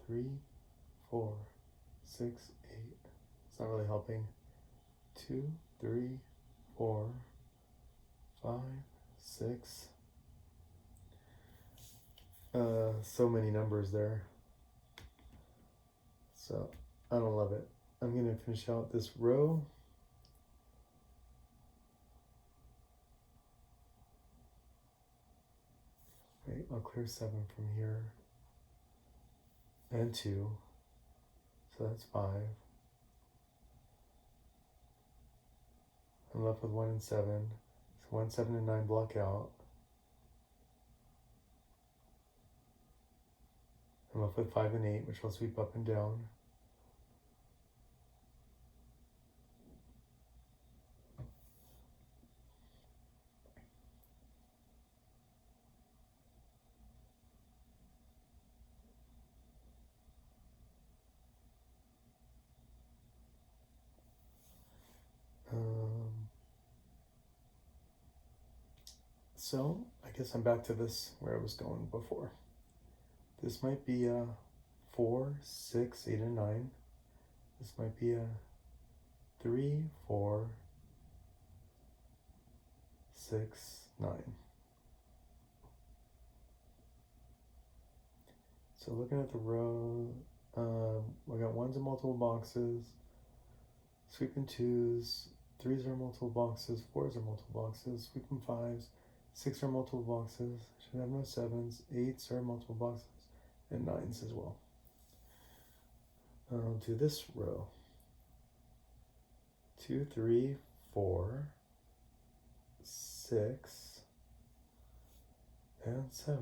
3, 4, 6, 8. It's not really helping. 2, 3, 4, 5, 6. So many numbers there. So I don't love it. I'm gonna finish out this row. Right, I'll clear 7 from here. And 2. So that's 5. I'm left with 1 and 7. So 1, 7, and 9 block out. I'm left with 5 and 8, which I'll sweep up and down. So I guess I'm back to this where I was going before. This might be a 4, 6, 8, and 9. This might be a 3, 4, 6, 9. So looking at the row, we got 1s in multiple boxes, sweeping 2s, 3s are multiple boxes, 4s are multiple boxes, sweeping 5s, 6 are multiple boxes, should have no 7s, 8s are multiple boxes, and 9s as well. I'll do this row. 2, 3, 4, 6, and 7.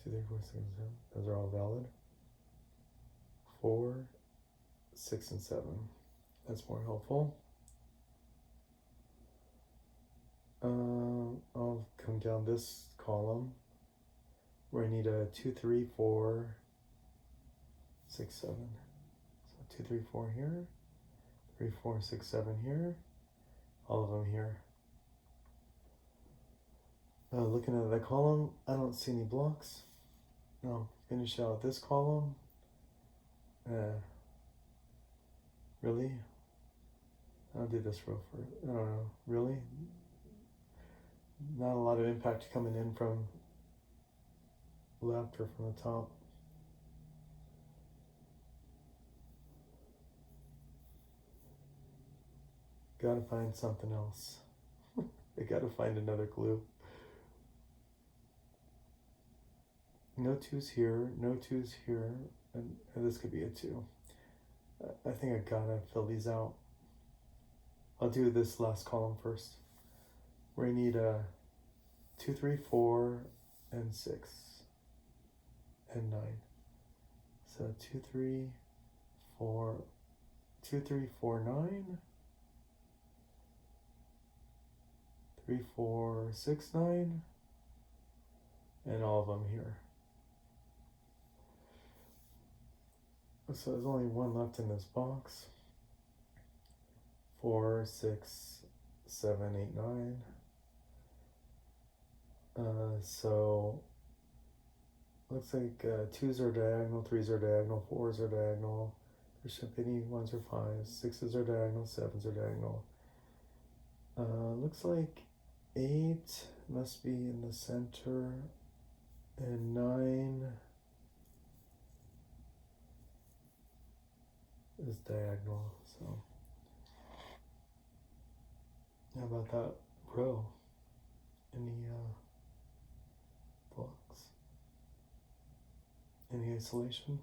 2, 3, 4, 6, and 7. Those are all valid. 4, 6, and 7. That's more helpful. I'll come down this column where I need a 2, 3, 4, 6, 7. So 2, 3, 4 here, 3, 4, 6, 7 here, all of them here. Looking at the column, I don't see any blocks. No, finish out this column. Really? I'll do this row for, I don't know, really? Not a lot of impact coming in from left or from the top. Gotta find something else. I gotta find another clue. No 2s here, no 2s here, and this could be a 2. I think I gotta fill these out. I'll do this last column first, where I need a 2, 3, 4, and 6, and 9. So 2, 3, 4, 2, 3, 4, 9, 3, 4, 6, 9, and all of them here. So there's only one left in this box. 4, 6, 7, 8, 9. So looks like 2s are diagonal, 3s are diagonal, 4s are diagonal. There shouldn't be any 1s or 5s. 6s are diagonal, 7s are diagonal. Looks like 8 must be in the center, and 9 is diagonal. So how about that row? Any blocks? Any isolation?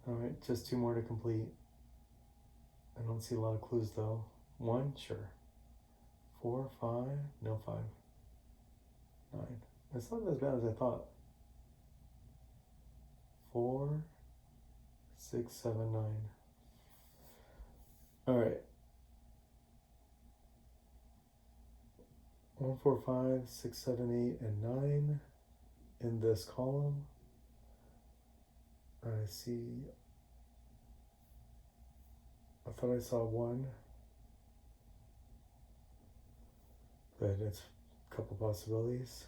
Alright, just 2 more to complete. I don't see a lot of clues though. 1, sure. 4, 5, no 5. 9. It's not as bad as I thought. 4, 6, 7, 9. Alright. 1, 4, 5, 6, 7, 8, and 9 in this column. I see. I thought I saw 1, but it's a couple possibilities.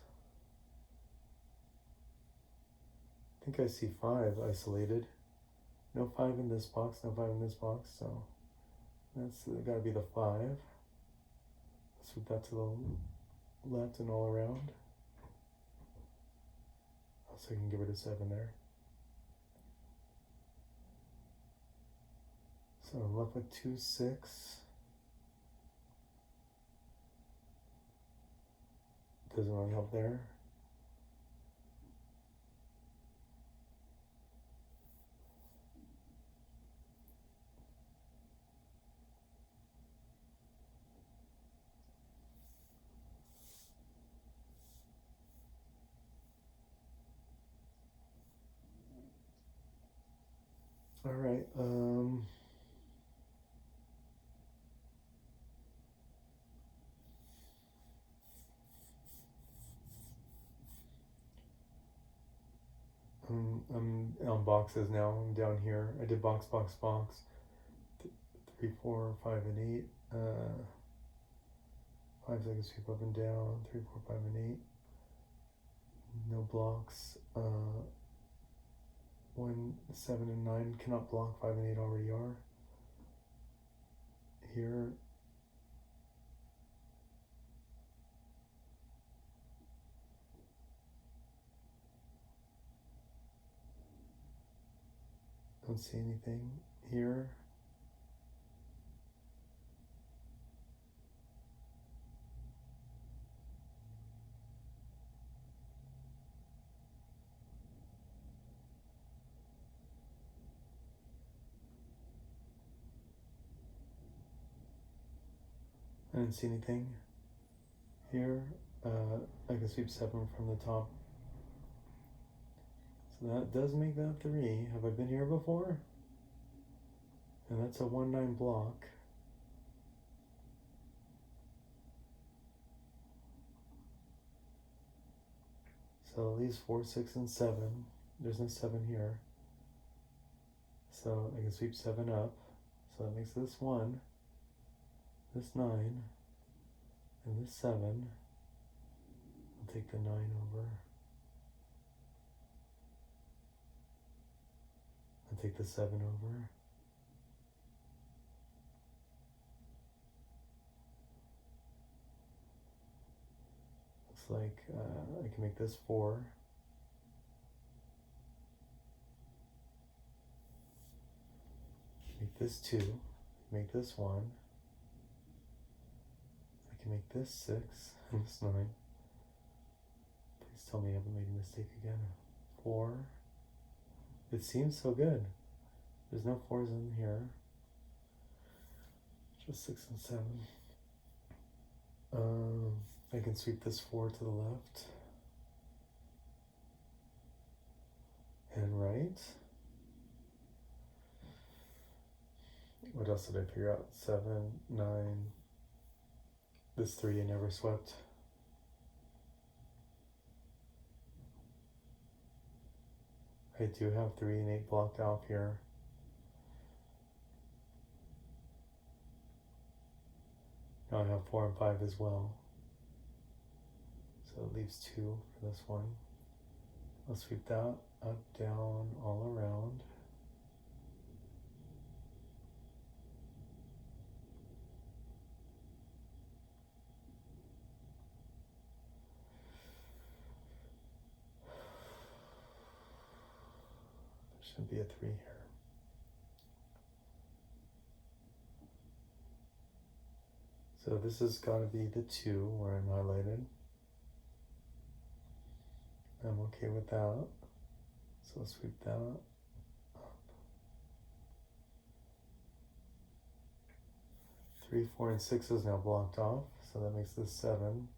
I think I see 5 isolated. No 5 in this box, no 5 in this box, so that's gotta be the 5. Sweep that to the left and all around. So I can get rid of 7 there. So I'm left with 2, 6. Doesn't really help there. All right. I'm on boxes now. I'm down here. I did box, box, box. 3, 4, 5, and 8. 5 so I can sweep up and down. 3, 4, 5, and 8. No blocks. 1, 7, and 9 cannot block. 5 and 8 already are. Here. Don't see anything here. I didn't see anything here. I can sweep 7 from the top. So that does make that 3. Have I been here before? And that's a 1, 9 block. So these 4, 6, and 7. There's no 7 here. So I can sweep 7 up. So that makes this 1, this 9, and this 7. I'll take the 9 over. I'll take the 7 over. Looks like I can make this 4. Make this 2. Make this 1. I can make this 6 and this 9. Please tell me I haven't made a mistake again. 4. It seems so good. There's no 4s in here. Just 6 and 7. I can sweep this 4 to the left. And right. What else did I figure out? 7, 9. This 3 I never swept. I do have 3 and 8 blocked off here. Now I have 4 and 5 as well. So it leaves 2 for this one. I'll sweep that up, down, all around. There should be a 3 here. So this has got to be the 2 where I'm highlighted. I'm okay with that. So I'll sweep that up. 3, 4, and 6 is now blocked off, so that makes this 7.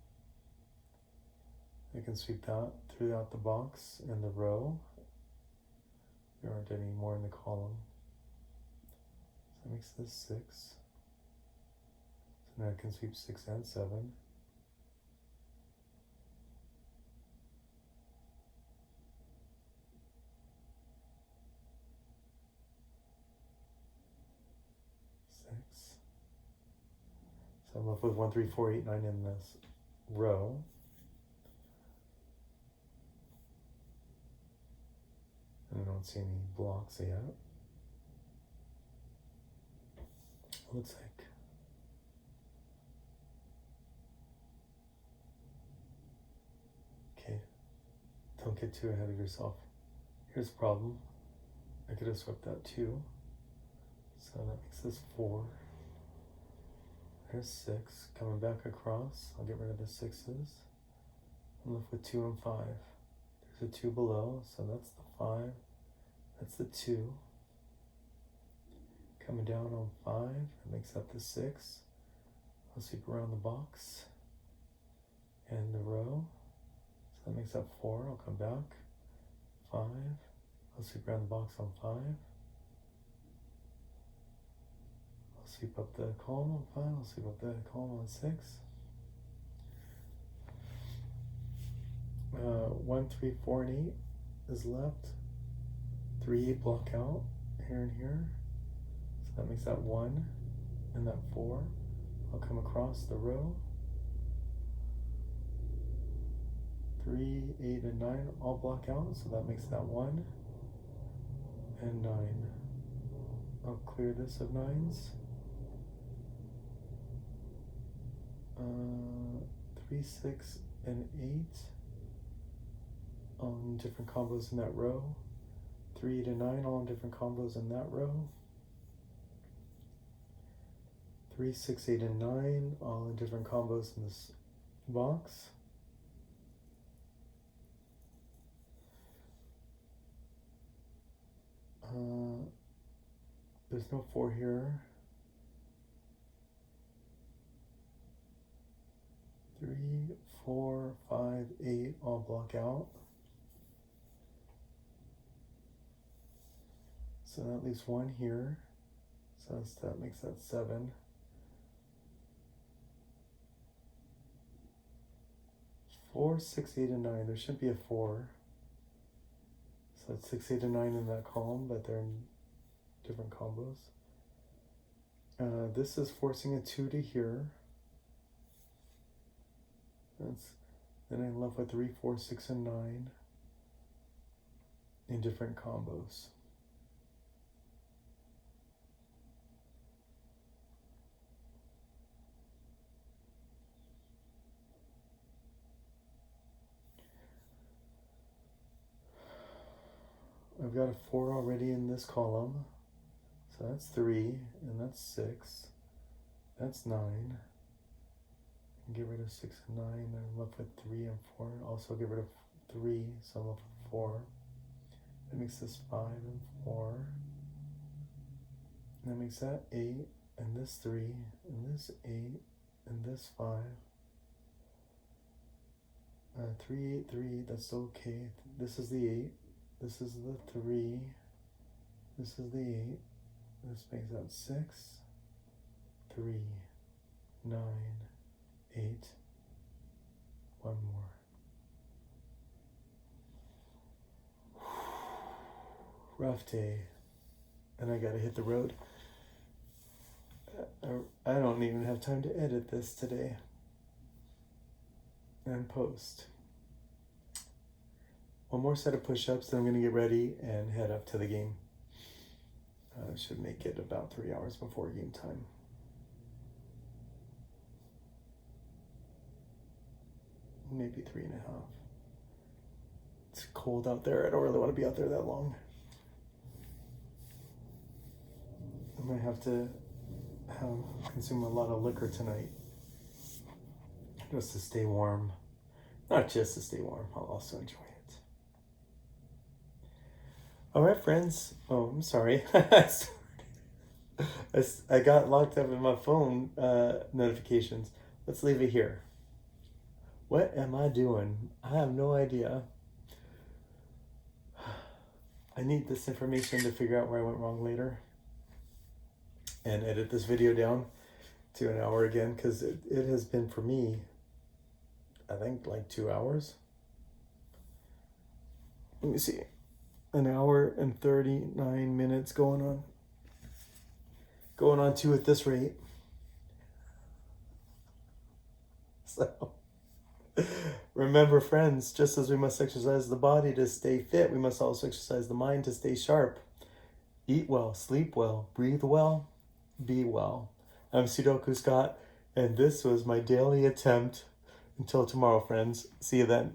I can sweep that throughout the box and the row. There aren't any more in the column. So that makes this 6. So now I can sweep 6 and 7. So I'm left with 1, 3, 4, 8, 9 in this row. And I don't see any blocks yet. Looks like. Okay, don't get too ahead of yourself. Here's the problem. I could have swept that 2. So that makes this 4. There's 6. Coming back across, I'll get rid of the 6s. I'm left with 2 and 5. There's a 2 below, so that's the 5. That's the 2. Coming down on 5, that makes that the 6. I'll sweep around the box and the row. So that makes that 4. I'll come back. 5. I'll sweep around the box on 5. Sweep up the column on 5, I'll sweep up the column on 6. 1, 3, 4, and 8 is left. 3, 8 block out here and here. So that makes that 1 and that 4. I'll come across the row. 3, 8, and 9 all block out, so that makes that 1 and 9. I'll clear this of 9s. 3, 6, and 8 on different combos in that row. 3 to 9 all in different combos in that row. 3, 6, 8, and 9 all in different combos in this box. There's no 4 here. 3, 4, 5, 8 all block out. So that leaves 1 here. So that makes that 7. 4, 6, 8, and 9. There should be a 4. So it's 6, 8, and 9 in that column, but they're in different combos. This is forcing a 2 to here. Then I'm left with 3, 4, 6, and 9 in different combos. I've got a 4 already in this column. So that's 3, and that's 6. That's 9. Get rid of 6 and 9. I'm left with 3 and 4. Also get rid of 3, so I'm left with 4. That makes this 5 and 4. And that makes that 8, and this 3, and this 8, and this 5. 3, 8, 3, that's okay. This is the 8. This is the 3. This is the 8. This makes that 6, 3, 9, 8. One more. rough day. And I gotta hit the road. I don't even have time to edit this today and post. One more set of push-ups, then I'm gonna get ready and head up to the game. Should make it about 3 hours before game time. Maybe 3.5. It's cold out there. I don't really want to be out there that long. I'm gonna have to consume a lot of liquor tonight just to stay warm. Not just to stay warm, I'll also enjoy it. All right, friends. Oh, I'm sorry. I got locked up in my phone notifications. Let's leave it here. What am I doing? I have no idea. I need this information to figure out where I went wrong later and edit this video down to an hour again, because it has been, for me, I think like 2 hours. Let me see. 1 hour and 39 minutes going on 2 at this rate. So remember, friends, just as we must exercise the body to stay fit, we must also exercise the mind to stay sharp. Eat well, sleep well, breathe well, be well. I'm Sudoku Scott, and this was my daily attempt. Until tomorrow, friends. See you then.